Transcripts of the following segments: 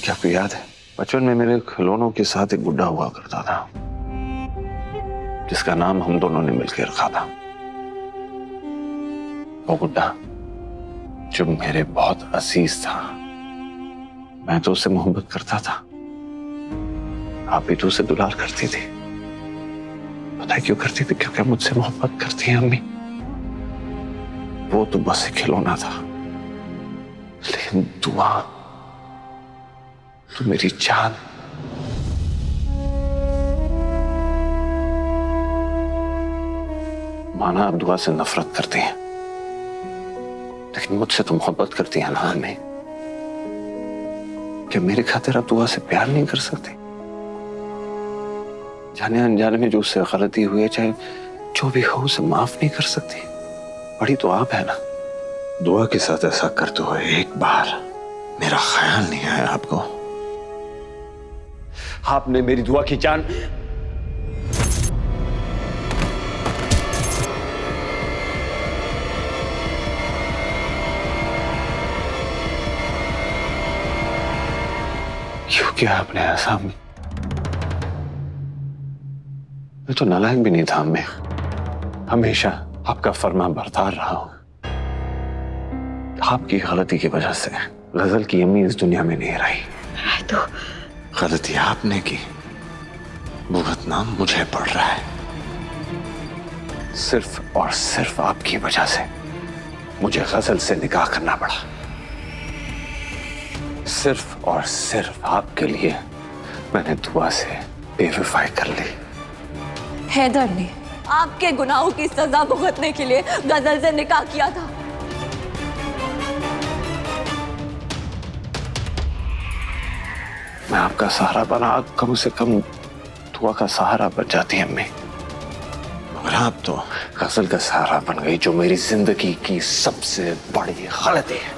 क्या आपको याद है बचपन में मेरे खिलौनों के साथ एक गुड्डा हुआ करता था जिसका नाम हम दोनों ने मिलकर रखा था। वो गुड्डा जो मेरे बहुत अजीज था। मैं तो उससे मोहब्बत करता था, आप भी तो उसे दुलार करती थी। पता है क्यों करती थी? क्योंकि मुझसे मोहब्बत करती है अम्मी। वो तो बस एक खिलौना था, लेकिन दुआ तो मेरी जान। माना आप दुआ से नफरत करती हैं, लेकिन मुझसे तो मोहब्बत करती है ना अम्मी। क्या मेरे खातिर आप दुआ से प्यार नहीं कर सकते? जाने अनजाने में जो उससे गलती हुई है, चाहे जो भी हो, उसे माफ नहीं कर सकती? बड़ी तो आप है ना। दुआ के साथ ऐसा करते हुए एक बार मेरा ख्याल नहीं आया आपको? आपने मेरी दुआ की जान। क्यों किया आपने ऐसा? मैं तो नालायक भी नहीं था। मैं हमेशा आपका फर्मा बरदार रहा हूं। आपकी गलती की वजह से गजल की अम्मी इस दुनिया में नहीं रही। तो गलती आपने की, भुगतना मुझे पड़ रहा है। सिर्फ और सिर्फ आपकी वजह से मुझे गजल से निकाह करना पड़ा। सिर्फ और सिर्फ आपके लिए मैंने दुआ से बेवफाई कर ली। हैदर ने आपके गुनाहों की सजा भुगतने के लिए गजल से निकाह किया था। मैं आपका सहारा बना, कम से कम दुआ का सहारा बन जाती अम्मी। मगर आप तो गजल का सहारा बन गई, जो मेरी जिंदगी की सबसे बड़ी गलती है।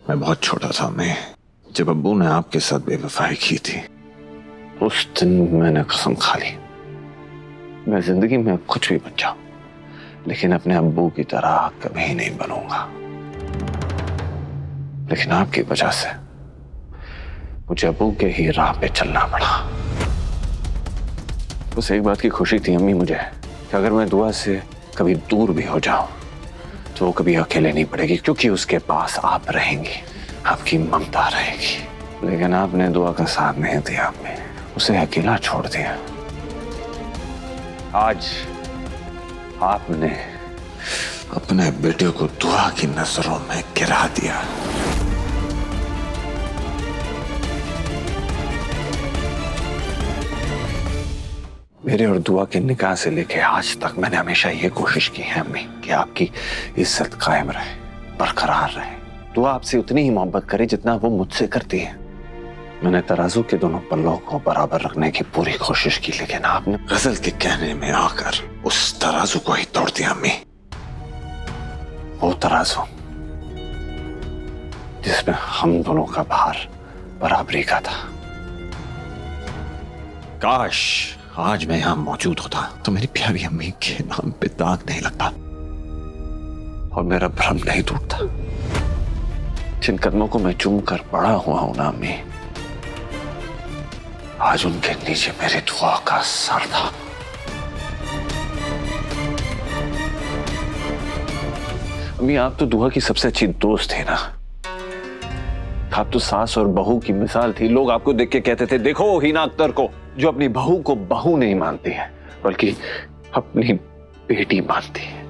मैं बहुत छोटा था मैं जब अब्बू ने आपके साथ बेवफाई की थी। उस दिन मैंने कसम खा ली, मैं जिंदगी में कुछ भी बन जाऊं, लेकिन अपने अब्बू की तरह कभी नहीं बनूंगा। लेकिन आपकी वजह से मुझे अब्बू के ही राह पे चलना पड़ा। बस एक बात की खुशी थी अम्मी मुझे, कि अगर मैं दुआ से कभी दूर भी हो जाऊं तो वो कभी अकेले नहीं पड़ेगी, क्योंकि उसके पास आप रहेंगी, आपकी ममता रहेगी। लेकिन आपने दुआ का साथ नहीं दिया अम्मी, उसे अकेला छोड़ दिया। आज आपने अपने बेटे को दुआ की नजरों में गिरा दिया। मेरे और दुआ के निकाह से लेके आज तक मैंने हमेशा ये कोशिश की है अम्मी कि आपकी इज्जत कायम रहे, बरकरार रहे। दुआ आपसे उतनी ही मोहब्बत करे जितना वो मुझसे करती है। मैंने तराजू के दोनों पल्लों को बराबर रखने की पूरी कोशिश की, लेकिन आपने गजल के कहने में आकर उस तराजू को ही तोड़ दिया अम्मी। वो तराजू जिसमें हम दोनों का भार बराबरी का था। काश आज मैं यहां मौजूद होता तो मेरी प्यारी अम्मी के नाम पे दाग नहीं लगता और मेरा भ्रम नहीं टूटता। जिन कदमों को मैं चूम कर बड़ा हुआ हूं ना अम्मी, आज उनके नीचे मेरी दुआ का सर था। अम्मी आप तो दुआ की सबसे अच्छी दोस्त थे ना। आप तो सास और बहू की मिसाल थी। लोग आपको देख के कहते थे, देखो हिना अख्तर को, जो अपनी बहू को बहू नहीं मानती है बल्कि अपनी बेटी मानती है।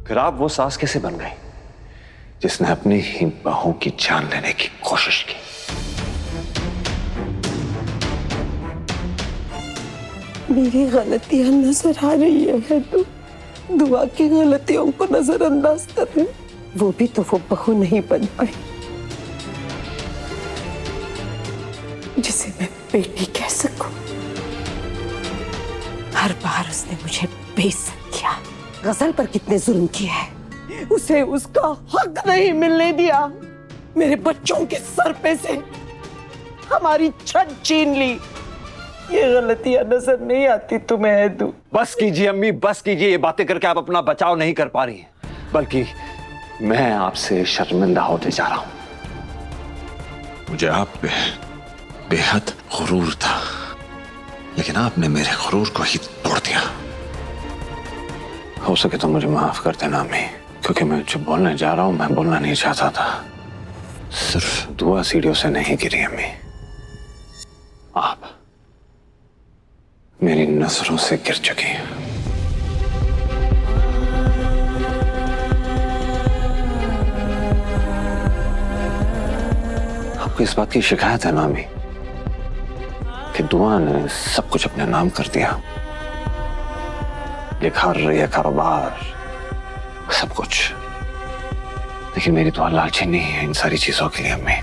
फिर आप वो सास कैसे बन गई जिसने अपनी ही बहू की जान लेने की कोशिश की? मेरी गलतियां नजर आ रही है तो दुआ की गलतियों को नजरअंदाज कर रहे, वो भी तो वो बहू नहीं बन पाई जिसे मैं बेटी कह सकूं। हर बार उसने मुझे बेइज्जत किया। गजल पर कितने जुल्म किए हैं, उसे उसका हक नहीं मिलने दिया। मेरे बच्चों के सर पे से हमारी छत छीन ली। ये गलतियां नजर नहीं आती तुम्हें हैदू? बस कीजिए अम्मी, बस कीजिए। ये बातें करके आप अपना बचाव नहीं कर पा रही हैं, बल्कि मैं आपसे शर्मिंदा होते जा रहा हूं। मुझे आप पे बेहद गुरूर था, लेकिन आपने मेरे गुरूर को ही तोड़ दिया। हो सके तो मुझे माफ कर देना अम्मी, क्योंकि मैं जो बोलने जा रहा हूं मैं बोलना नहीं चाहता था। सिर्फ दुआ सीढ़ियों से नहीं गिरी अम्मी, आप मेरी नजरों से गिर चुकी हैं। आपको इस बात की शिकायत है ना अम्मी कि दुआ ने सब कुछ अपने नाम कर दिया? ये घर, ये कारोबार, सब कुछ। लेकिन मेरी दुआ लालची नहीं है इन सारी चीजों के लिए अम्मी,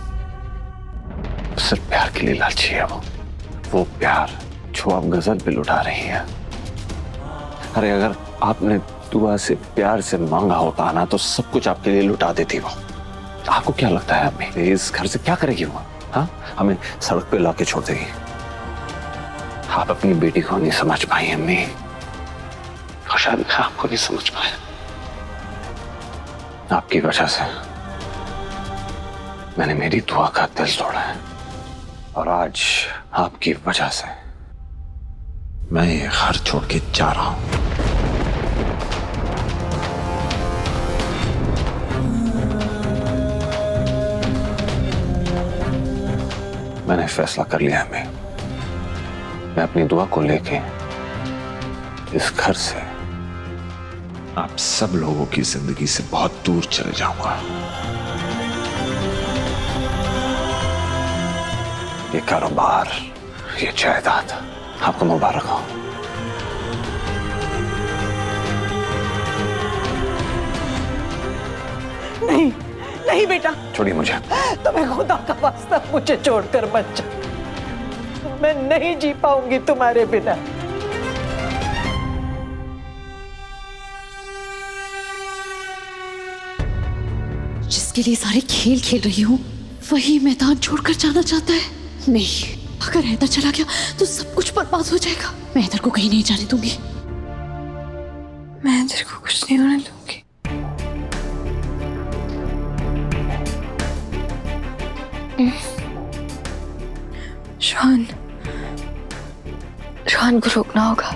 सिर्फ प्यार के लिए लालची है वो प्यार जो आप गजल पे लुटा रही है। अरे अगर आपने दुआ से प्यार से मांगा होता ना तो सब कुछ आपके लिए लुटा देती वो। आपको क्या लगता है अम्मी इस घर से क्या करेगी वो? हाँ, हमें सड़क पे लाके छोड़ देगी। आप अपनी बेटी को नहीं समझ पाई अम्मी, और शायद मैं आपको नहीं समझ पाया। आपकी वजह से मैंने मेरी दुआ का दिल तोड़ा है, और आज आपकी वजह से मैं ये घर छोड़ के जा रहा हूं। मैंने फैसला कर लिया है। मैं अपनी दुआ को लेके इस घर से, आप सब लोगों की जिंदगी से बहुत दूर चले जाऊंगा। ये कारोबार, ये जायदाद आपको मुबारक हो। नहीं नहीं बेटा, छोड़िए मुझे। तुम्हें खुदा का वास्ता मुझे छोड़कर मत जाओ, मैं नहीं जी पाऊंगी तुम्हारे बिना। जिसके लिए सारे खेल खेल रही हूँ वही मैदान छोड़कर जाना चाहता है। नहीं, अगर हैदर चला गया तो सब कुछ बर्बाद हो जाएगा। मैं हैदर को कहीं नहीं जाने दूंगी। मैं हैदर को कुछ नहीं होने दूंगी। रोहन को रोकना होगा।